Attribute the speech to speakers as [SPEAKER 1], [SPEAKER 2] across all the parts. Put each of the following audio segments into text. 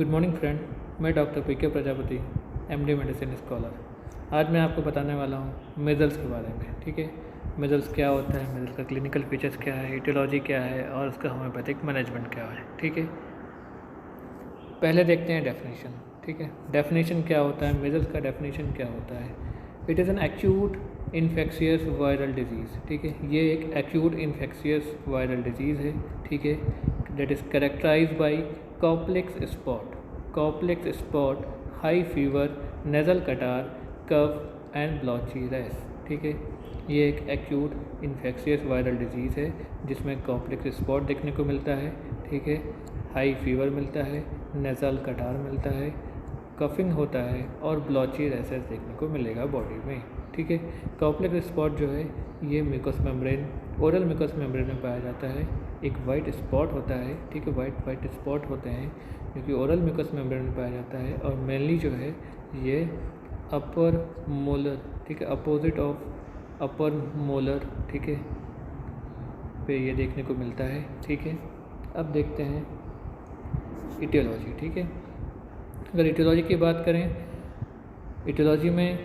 [SPEAKER 1] Good morning friend, मैं doctor P के Prajapati, MD medicine scholar. आज मैं आपको बताने वाला हूँ मेजल्स के बारे में। ठीक है, मेजल्स क्या होता है, मेजल्स का क्लिनिकल फीचर्स क्या है, इटियोलॉजी क्या है और उसका होम्योपैथिक मैनेजमेंट क्या है। ठीक है, पहले देखते हैं डेफिनेशन। ठीक है, डेफिनेशन क्या होता है, मेजल्स का डेफिनेशन क्या होता है। It is an acute infectious viral disease. ठीक है, ये एक एक्यूट इन्फेक्शियस वायरल डिजीज़ है। ठीक है, that is characterised by Koplik's spot, high fever, nasal catarrh, cough and ब्लॉची rash. ठीक है, ये एक एक्यूट इन्फेक्शियस वायरल डिजीज़ है जिसमें कॉप्लेक्स स्पॉट देखने को मिलता है। ठीक है, हाई फीवर मिलता है, नेज़ल कटार मिलता है, कफिंग होता है और ब्लॉची रैशेस देखने को मिलेगा बॉडी में। ठीक है, कॉप्लेक्स स्पॉट जो है ये mucous membrane, oral mucous membrane में पाया जाता है। एक वाइट स्पॉट होता है। ठीक है, वाइट स्पॉट होते हैं जो कि ओरल म्यूकस मेम्ब्रेन में पाया जाता है और मेनली जो है ये अपर मोलर, ठीक है, अपोजिट ऑफ अपर मोलर, ठीक है, पे ये देखने को मिलता है। ठीक है, अब देखते हैं इटियोलॉजी। ठीक है, अगर इटियोलॉजी की बात करें, इटियोलॉजी में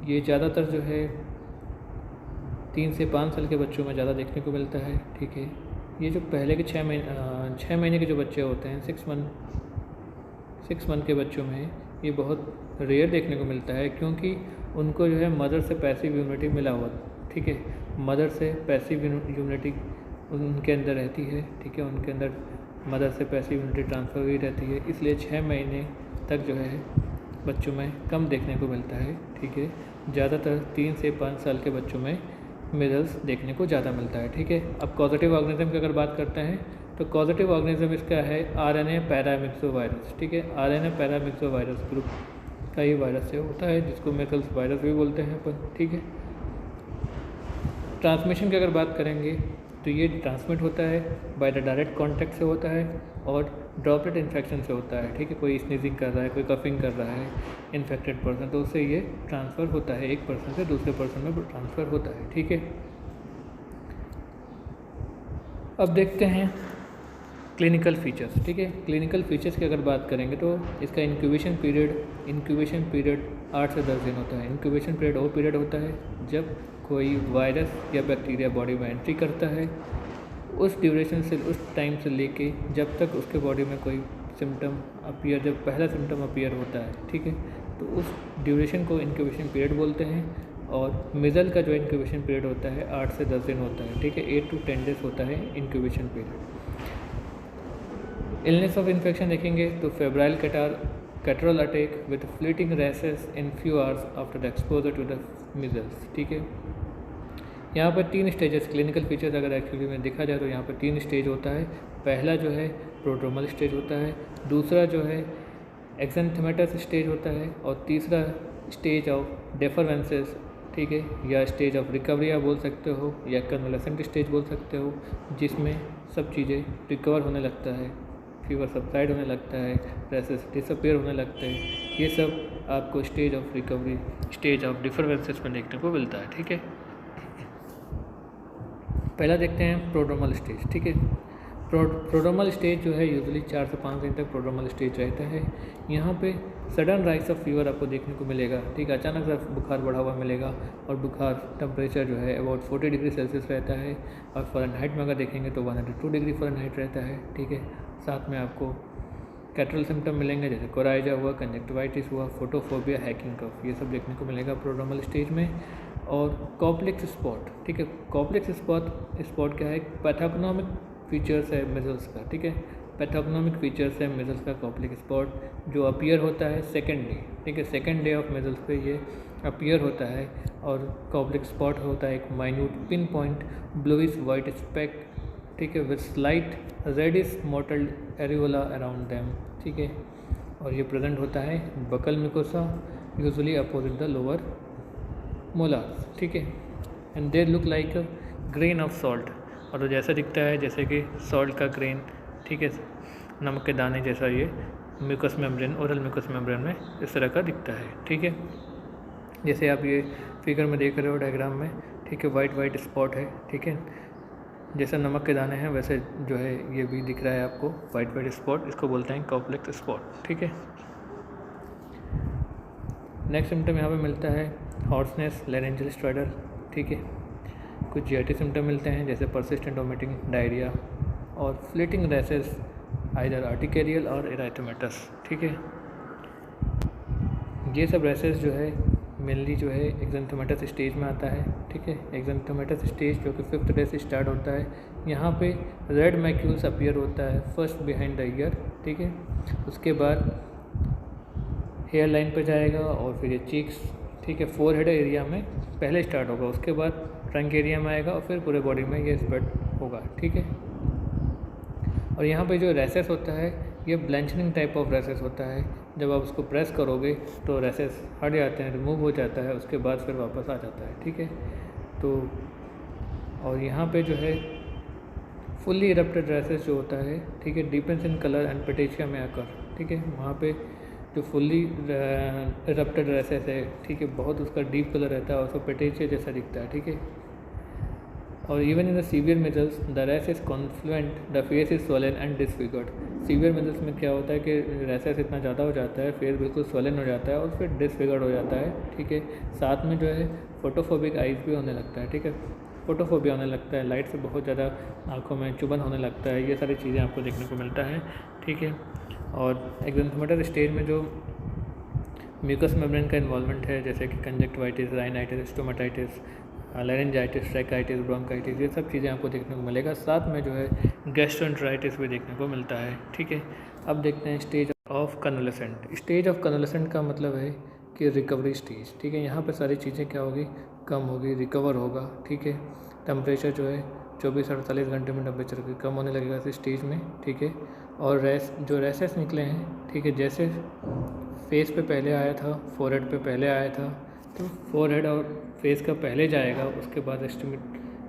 [SPEAKER 1] ये ज़्यादातर जो है 3 से 5 साल के बच्चों में ज़्यादा देखने को मिलता है। ठीक है, ये जो पहले के 6 महीने के जो बच्चे होते हैं, 6 मंथ के बच्चों में ये बहुत रेयर देखने को मिलता है क्योंकि उनको जो है मदर से पैसिव इम्यूनिटी मिला हुआ। ठीक है, मदर से पैसिव इम्यूनिटी उनके अंदर रहती है। ठीक है, उनके अंदर मदर से पैसिव इम्यूनिटी ट्रांसफ़र हुई रहती है, इसलिए 6 महीने तक जो है बच्चों में कम देखने को मिलता है। ठीक है, ज़्यादातर 3 से 5 साल के बच्चों में मेजल्स देखने को ज़्यादा मिलता है। ठीक है, अब कॉजेटिव ऑर्गेनिज्म की अगर बात करते हैं तो कॉजेटिव ऑर्गेनिज्म इसका है आरएनए पैरामिक्सो वायरस। ठीक है, आरएनए पैरामिक्सो वायरस ग्रुप का ही वायरस से होता है जिसको मेजल्स वायरस भी बोलते हैं अपन। ठीक है, ट्रांसमिशन की अगर बात करेंगे तो ये ट्रांसमिट होता है बाय द डायरेक्ट कॉन्टैक्ट से होता है और ड्रॉपलेट इन्फेक्शन से होता है। ठीक है, कोई स्नीजिंग कर रहा है, कोई कफिंग कर रहा है इन्फेक्टेड पर्सन, तो उससे ये ट्रांसफ़र होता है, एक पर्सन से दूसरे पर्सन में ट्रांसफ़र होता है। ठीक है, अब देखते हैं क्लिनिकल फीचर्स। ठीक है, क्लिनिकल फीचर्स की अगर बात करेंगे तो इसका इंक्यूबेशन पीरियड 8 से 10 दिन होता है। इंक्यूबेशन पीरियड वो पीरियड होता है जब कोई वायरस या बैक्टीरिया बॉडी में एंट्री करता है, उस ड्यूरेशन से, उस टाइम से लेके जब तक उसके बॉडी में कोई सिम्टम अपीयर, जब पहला सिम्टम अपीयर होता है। ठीक है, तो उस ड्यूरेशन को इंक्यूबेशन पीरियड बोलते हैं और मेजल का जो इंक्यूबेशन पीरियड होता है 8 से 10 दिन होता है। ठीक है, 8 to 10 डेज होता है incubation period. Illness of infection देखेंगे तो febrile catarrhal attack with fleeting rashes in few hours after the exposure to the measles. ठीक है, यहाँ पर 3 स्टेजेस क्लिनिकल फीचर्स अगर एक्चुअली में देखा जाए तो यहाँ पर 3 स्टेज होता है। पहला जो है प्रोड्रोमल स्टेज होता है, दूसरा जो है एक्सेंथेमेटस स्टेज होता है और तीसरा स्टेज ऑफ डेफरवेंसेस। ठीक है, या स्टेज ऑफ रिकवरी आप बोल सकते हो या कन्वलेसेंट स्टेज बोल सकते हो, जिसमें सब चीज़ें रिकवर होने लगता है, फीवर सबसाइड होने लगता है, रैशेस डिसअपीयर होने लगते हैं। ये सब आपको stage of recovery, stage of differences में देखने को मिलता है। ठीक है, पहला देखते हैं प्रोड्रोमल स्टेज। ठीक है, प्रोड्रोमल स्टेज जो है यूजुअली 4 से 5 दिन तक प्रोड्रोमल स्टेज रहता है। यहाँ पे सडन राइज ऑफ फीवर आपको देखने को मिलेगा। ठीक है, अचानक से बुखार बढ़ा हुआ मिलेगा और बुखार टेम्परेचर जो है अबाउट 40 डिग्री सेल्सियस रहता है और फ़ारेनहाइट में अगर देखेंगे तो 102 डिग्री फ़ारेनहाइट रहता है। ठीक है, साथ में आपको कैटरल सिम्टम मिलेंगे जैसे कोराइजा हुआ, कंजक्टिवाइटिस हुआ, फोटोफोबिया, हैकिंग कफ, ये सब देखने को मिलेगा प्रोड्रोमल स्टेज में। और कॉप्लेक्स स्पॉट। ठीक है, कॉप्लेक्स स्पॉट क्या है, पैथोग्नोमिक फीचर्स है मेजल्स का। ठीक है, पैथोग्नोमिक फीचर्स है मेजल्स का कॉप्लेक्स स्पॉट जो अपीयर होता है सेकेंड डे। ठीक है, सेकेंड डे ऑफ मेजल्स पे ये अपीयर होता है और कॉप्लेक्स स्पॉट होता है एक minute pin point bluish white speck. ठीक है, with slight reddish mottled areola around them. ठीक है, और ये प्रेजेंट होता है buccal mucosa usually opposite the lower molars. ठीक है, and they look like a grain of salt, और तो जैसा दिखता है जैसे कि सॉल्ट का ग्रेन। ठीक है, नमक के दाने जैसा ये mucous membrane, oral mucous membrane में इस तरह का दिखता है। ठीक है, जैसे आप ये फिगर में देख रहे हो डायग्राम में। ठीक है, वाइट स्पॉट है। ठीक है, जैसे नमक के दाने हैं वैसे जो है ये भी दिख रहा है आपको, वाइट वाइट स्पॉट, इसको बोलते हैं कॉम्प्लेक्स स्पॉट। ठीक है, नेक्स्ट सिम्टम यहाँ पे मिलता है हॉर्सनेस, लैरेंजियल स्ट्राइडर। ठीक है, कुछ जीआईटी सिम्टम मिलते हैं जैसे परसिस्टेंट वोमिटिंग, डायरिया और फ्लीटिंग रैसेस आइदर आर्टिकेरियल और इराइथोमेटस। ठीक है, ये सब रैसेस जो है मेनली जो है एक्जेंथोमेटस स्टेज में आता है। ठीक है, एक्जेंथोमेटस स्टेज जो कि 5th डे से स्टार्ट होता है। यहाँ पे रेड मैक्यूल्स अपीयर होता है फर्स्ट बिहाइंड द ईयर। ठीक है, उसके बाद हेयर लाइन पर जाएगा और फिर ये चीक्स, ठीक है, फोरहेड एरिया में पहले स्टार्ट होगा, उसके बाद ट्रंक एरिया में आएगा और फिर पूरे बॉडी में ये स्प्रेड होगा। ठीक है, और यहाँ पे जो रैसेस होता है ये ब्लैंचनिंग टाइप ऑफ रैसेस होता है। जब आप उसको प्रेस करोगे तो रैसेस हट जाते हैं, रिमूव हो जाता है, उसके बाद फिर वापस आ जाता है। ठीक है, तो और यहाँ पे जो है फुल्ली इरप्टेड रैसेस जो होता है, ठीक है, डिपेंड्स इन कलर एंड पेटेचिया में आकर। ठीक है, वहाँ पे जो फुल्ली इरप्टेड रैसेस है, ठीक है, बहुत उसका डीप कलर रहता है और उसका पेटेचिया जैसा दिखता है। ठीक है, और even in the severe measles the rash is confluent, the face is swollen and disfigured. Severe measles में क्या होता है कि रैशेस इतना ज़्यादा हो जाता है, फेस बिल्कुल स्वोलन हो जाता है और फिर डिसफिगर्ड हो जाता है। ठीक है, साथ में जो है फोटोफोबिक आइज भी होने लगता है। ठीक है, फोटोफोबिया होने लगता है, लाइट से बहुत ज़्यादा आँखों में चुभन होने लगता है, ये सारी चीज़ें आपको देखने को मिलता है। ठीक है, और एक्जेंथोमेटस स्टेज में जो म्यूकस मेम्ब्रेन का इन्वॉल्वमेंट है जैसे कि conjunctivitis, rhinitis, stomatitis, laryngitis, tracheitis, bronchitis, ये सब चीज़ें आपको देखने को मिलेगा। साथ में जो है गैस्ट्रोएंटेराइटिस भी देखने को मिलता है। ठीक है, अब देखते हैं स्टेज ऑफ कन्वलेसेंट। स्टेज ऑफ कन्वलेसेंट का मतलब है कि रिकवरी स्टेज। ठीक है, यहाँ पे सारी चीज़ें क्या होगी, कम होगी, रिकवर होगा। ठीक है, टेम्परेचर जो है 24-48 घंटे में टेम्परेचर कम होने लगेगा इस स्टेज में। ठीक है, और रैसेस निकले हैं, ठीक है, जैसे फेस पे पहले आया था, फोरहेड पे पहले आया था, तो फोरहेड और फेस का पहले जाएगा, उसके बाद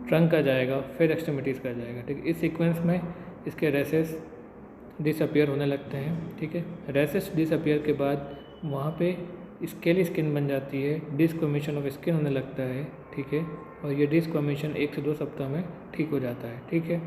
[SPEAKER 1] ट्रंक का जाएगा, फिर एक्सट्रीमिटीज़ का जाएगा। ठीक है, इस सीक्वेंस में इसके रैसेस डिसअपियर होने लगते हैं। ठीक है, रैसेस डिसअपियर के बाद वहाँ पे स्केली स्किन बन जाती है, डिस्क्वेमेशन ऑफ स्किन होने लगता है। ठीक है, और ये डिस्क्वेमेशन 1 से 2 सप्ताह में ठीक हो जाता है। ठीक है,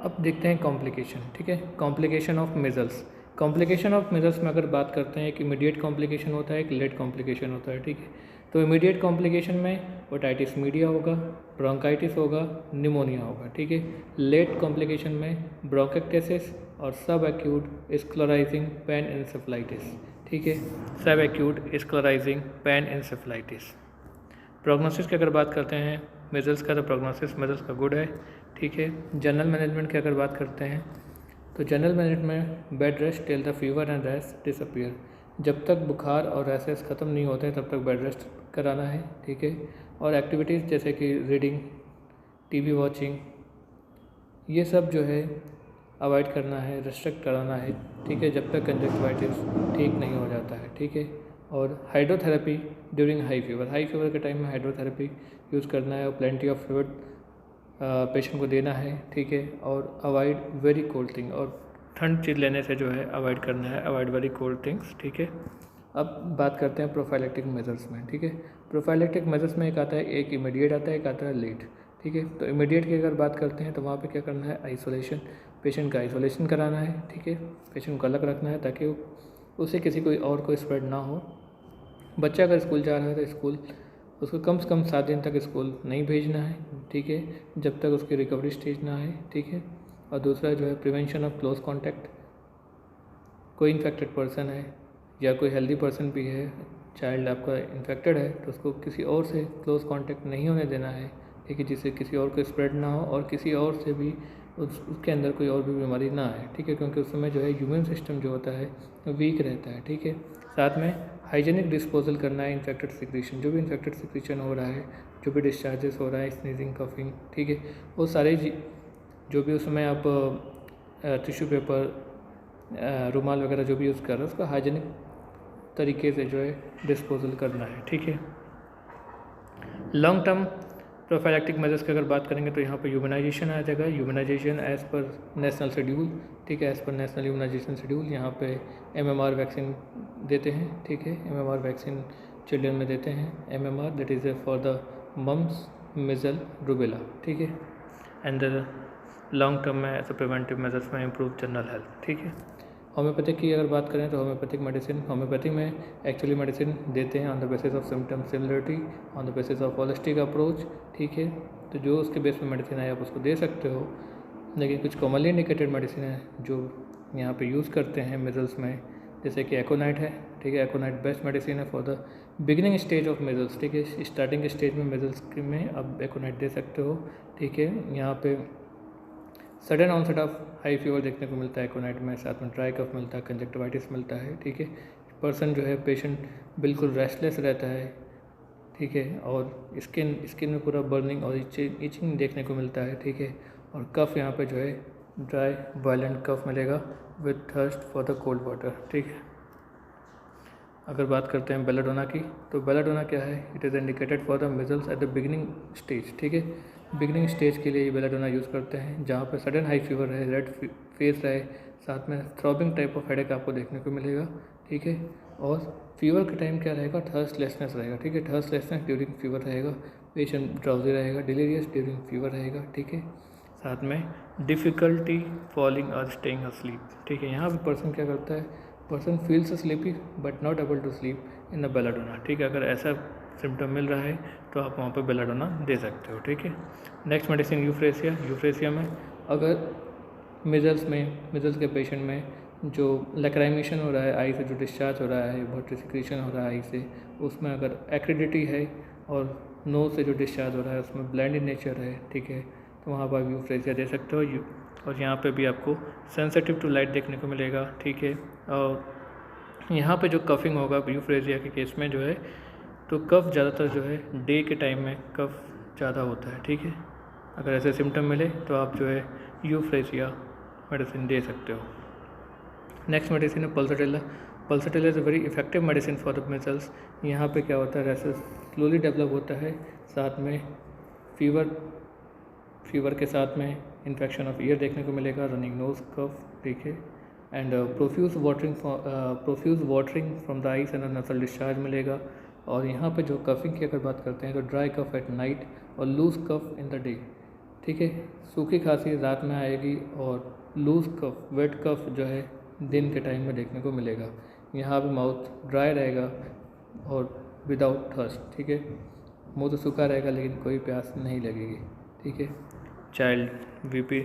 [SPEAKER 1] अब देखते हैं कॉम्प्लिकेशन। ठीक है, complication of measles. Complication of measles में अगर बात करते हैं, एक इमीडिएट कॉम्प्लिकेशन होता है, एक लेट कॉम्प्लिकेशन होता है। ठीक है, तो इमीडिएट कॉम्प्लिकेशन में ओटाइटिस मीडिया होगा, ब्रोंकाइटिस होगा, निमोनिया होगा। ठीक है, लेट कॉम्प्लिकेशन में ब्रोंकाइटिस और सब एक्यूट स्क्लेराइजिंग पैन एन्सेफेलाइटिस। ठीक है, सब एक्यूट स्क्लेराइजिंग पैन एन्सेफेलाइटिस। प्रोग्नोसिस की अगर बात करते हैं मेजल्स का, तो प्रोग्नोसिस मेजल्स का गुड है। ठीक है, जनरल मैनेजमेंट की अगर बात करते हैं तो जनरल मैनेजमेंट में bed rest till the fever and rash disappear. जब तक बुखार और रैसेस ख़त्म नहीं होते तब तक बेड रेस्ट कराना है। ठीक है, और एक्टिविटीज़ जैसे कि रीडिंग, टीवी वॉचिंग, ये सब जो है अवॉइड करना है, रिस्ट्रिक्ट कराना है। ठीक है, जब तक कंजक्टिवाइटिस ठीक नहीं हो जाता है। ठीक है, और हाइड्रोथेरेपी ड्यूरिंग हाई फीवर के टाइम में हाइड्रोथेरेपी यूज़ करना है और प्लेंटी ऑफ फ्लूइड पेशेंट को देना है। ठीक है, और अवॉइड वेरी कोल्ड थिंग, और ठंड चीज़ लेने से जो है अवॉइड करना है, अवॉइड वेरी कोल्ड थिंग्स। ठीक है, अब बात करते हैं प्रोफाइलेक्टिक मेजर्स में। ठीक है, प्रोफाइलेक्टिक मेजर्स में एक आता है, एक इमीडिएट आता है, एक आता है लेट। ठीक है, तो इमीडिएट की अगर बात करते हैं तो वहाँ पे क्या करना है, आइसोलेशन, पेशेंट का आइसोलेशन कराना है। ठीक है, पेशेंट को अलग रखना है ताकि उसे किसी कोई और को स्प्रेड ना हो। बच्चा अगर स्कूल जा रहा है तो स्कूल उसको कम से कम 7 दिन तक स्कूल नहीं भेजना है। ठीक है, जब तक उसकी रिकवरी स्टेज ना आए। ठीक है, और दूसरा जो है प्रिवेंशन ऑफ क्लोज कॉन्टैक्ट। कोई इन्फेक्टेड पर्सन है या कोई हेल्दी पर्सन भी है, चाइल्ड आपका इन्फेक्टेड है, तो उसको किसी और से क्लोज कॉन्टैक्ट नहीं होने देना है। ठीक है, जिससे किसी और को स्प्रेड ना हो और किसी और से भी उसके अंदर कोई और भी बीमारी ना आए। ठीक है, क्योंकि उस समय जो है इम्यून सिस्टम जो होता है वीक रहता है। ठीक है, साथ में हाइजीनिक डिस्पोजल करना है इन्फेक्टेड सिक्रीशन, जो भी इन्फेक्टेड सिक्रीशन हो रहा है, जो भी डिस्चार्जेस हो रहा है, स्नीजिंग, कफिंग। ठीक है, वो सारे जो भी उस समय आप टिश्यू पेपर, रुमाल वगैरह जो भी यूज़ कर रहे हैं उसका हाइजीनिक तरीके से जो है डिस्पोजल करना है। ठीक है, लॉन्ग टर्म प्रोफाइलैक्टिक मेजर्स की अगर बात करेंगे तो यहाँ पर ह्यूमनाइजेशन आ जाएगा। Humanisation as per national schedule. ठीक है, as per national humanisation schedule यहाँ पे MMR वैक्सीन देते हैं। ठीक है, MMR वैक्सीन चिल्ड्रन में देते हैं। MMR that is for the mumps measles rubella, ठीक है। एंड लॉन्ग टर्म में एज अ प्रिवेंटिव मेजर्स में इम्प्रूव जनरल हेल्थ, ठीक है। होम्योपैथिक की अगर बात करें तो होम्योपैथिक में एक्चुअली मेडिसिन देते हैं on the basis of symptom similarity, on the basis of holistic approach, ठीक है। तो जो उसके बेस पे मेडिसिन है आप उसको दे सकते हो, लेकिन कुछ कॉमनली इंडिकेटेड मेडिसिन है जो यहाँ पे यूज़ करते हैं मिजल्स में, जैसे कि एकोनाइट है, ठीक है। एकोनाइट बेस्ट मेडिसिन है for the beginning stage of measles, ठीक है। स्टार्टिंग स्टेज में मिजल्स में आप एकोनाइट दे सकते हो, ठीक है। यहाँ पे sudden onset of high fever देखने को मिलता है एकोनाइट में, साथ में ड्राई कफ मिलता है, कंजक्टिवाइटिस मिलता है, ठीक है। पर्सन जो है पेशेंट बिल्कुल रेस्टलेस रहता है, ठीक है। और स्किन में पूरा बर्निंग और इचिंग देखने को मिलता है, ठीक है। और कफ यहाँ पे जो है ड्राई वायलेंट कफ मिलेगा with thirst for the cold water, ठीक है। अगर बात करते हैं बेलाडोना की, तो बेलाडोना क्या है, it is indicated for the measles at the beginning stage, ठीक है। बिगिनिंग स्टेज के लिए ये बेलाडोना यूज़ करते हैं, जहाँ पे सडन हाई फीवर है, रेड फेस रहे, साथ में थ्रॉबिंग टाइप ऑफ हेडेक आपको देखने को मिलेगा, ठीक है। और फीवर के टाइम क्या रहेगा, थर्स्टलेसनेस रहेगा, ठीक है। थर्स्टलेसनेस ड्यूरिंग फीवर रहेगा, पेशेंट ड्राउजी रहेगा, डिलीरियस ड्यूरिंग फीवर रहेगा, ठीक है। साथ में डिफ़िकल्टी फॉलिंग और स्टेइंग अस्लीप, ठीक है। यहाँ पे पर्सन क्या करता है, person feels sleepy but not able to sleep in the belladonna, ठीक है। अगर ऐसा सिम्टम मिल रहा है तो आप वहाँ पे बेलाडोना दे सकते हो, ठीक है। नेक्स्ट मेडिसिन यूफ्रेसिया में अगर मिजल्स के पेशेंट में जो लैक्राइमेशन हो रहा है, आई से जो डिस्चार्ज हो रहा है, बहुत सिक्रीशन हो रहा है आई से, उसमें अगर एक्रिडिटी है और नोज से जो डिस्चार्ज हो रहा है उसमें ब्लेंड इन नेचर है, ठीक है, तो वहाँ पर यूफ्रेसिया दे सकते हो। और यहाँ पे भी आपको सेंसिटिव टू लाइट देखने को मिलेगा, ठीक है। और यहाँ पे जो कफिंग होगा यूफ्रेसिया के केस में जो है, तो कफ ज़्यादातर जो है डे के टाइम में कफ ज़्यादा होता है, ठीक है। अगर ऐसे सिम्टम मिले तो आप जो है यूफ्रेसिया मेडिसिन दे सकते हो। नेक्स्ट मेडिसिन है पल्सटेला is a very effective medicine for the measles. यहाँ पे क्या होता है, रैसेस स्लोली डेवलप होता है, साथ में फीवर के साथ में इन्फेक्शन ऑफ ईयर देखने को मिलेगा, रनिंग नोज कफ, ठीक है। And profuse watering from the eyes and नसल डिस्चार्ज मिलेगा। और यहाँ पे जो कफिंग की अगर बात करते हैं तो ड्राई कफ एट नाइट और loose cough in the day, ठीक है। सूखी खांसी रात में आएगी और लूज कफ वेट कफ जो है दिन के टाइम में देखने को मिलेगा। यहाँ पे माउथ ड्राई रहेगा और विदाउट थर्स्ट, ठीक है। मुँह तो सूखा रहेगा लेकिन कोई प्यास नहीं लगेगी, ठीक है। चाइल्ड वीपी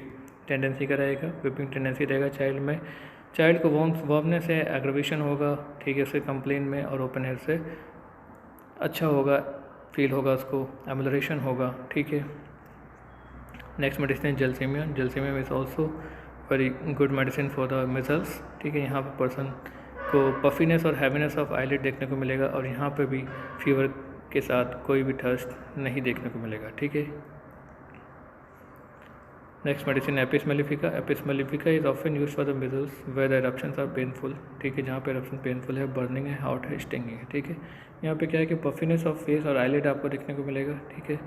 [SPEAKER 1] टेंडेंसी का रहेगा, वीपिंग टेंडेंसी रहेगा चाइल्ड में। चाइल्ड को वार्मनेस से एग्रवेशन होगा, ठीक है, उसके कंप्लेन में, और ओपन एयर से अच्छा होगा, फील होगा उसको, एमुलरेशन होगा, ठीक है। नेक्स्ट मेडिसिन है gelsemium is also very good medicine for the measles, ठीक है। यहाँ पर पर्सन को पफीनेस और हैवीनेस ऑफ आईलिड देखने को मिलेगा, और यहाँ पे भी फीवर के साथ कोई भी थर्स्ट नहीं देखने को मिलेगा, ठीक है। Next medicine apis mellifica is often use for the measles where the eruptions are painful, ठीक है। जहाँ पे एरप्शन पेनफुल है, बर्निंग है, हॉट है, स्टिंगिंग है, ठीक है। यहाँ पे क्या है कि पफिनेस ऑफ फेस और आईलिड आपको देखने को मिलेगा, ठीक है।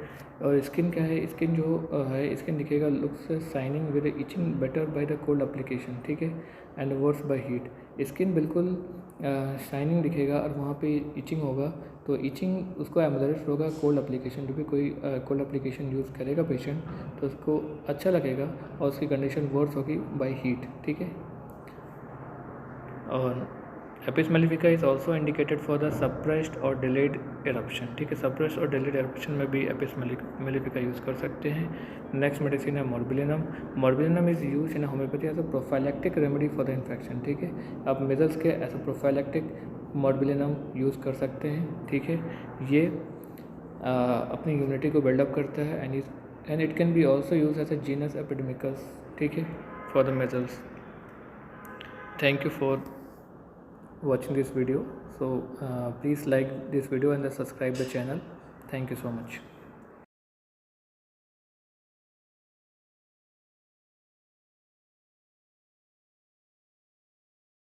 [SPEAKER 1] और स्किन क्या है, स्किन जो है स्किन दिखेगा looks shining with itching better by the cold application, ठीक है, and worse by heat. Skin बिल्कुल शाइनिंग दिखेगा और वहाँ पे इचिंग होगा, तो इचिंग उसको एमुलरेट होगा कोल्ड एप्लीकेशन। जो भी कोई कोल्ड एप्लीकेशन यूज़ करेगा पेशेंट तो उसको अच्छा लगेगा और उसकी कंडीशन वर्स होगी बाय हीट, ठीक है। और Apis mellifica is also indicated for the suppressed और डिलेड एरप्शन, ठीक है। सप्रेस्ड और डिलेड एरप्शन में भी एपिस मेलिफिका यूज़ कर सकते हैं। नेक्स्ट मेडिसिन है morbillinum is use in homeopathy as a prophylactic remedy for the infection, ठीक है। आप मिजल्स के as a prophylactic morbillinum use कर सकते हैं, ठीक है। ये अपनी इम्यूनिटी को बिल्डअप करता है and it can be also use as a genus epidemicus, ठीक है, for the measles. Thank you for watching this video. So please like this video and subscribe the channel. Thank you so much.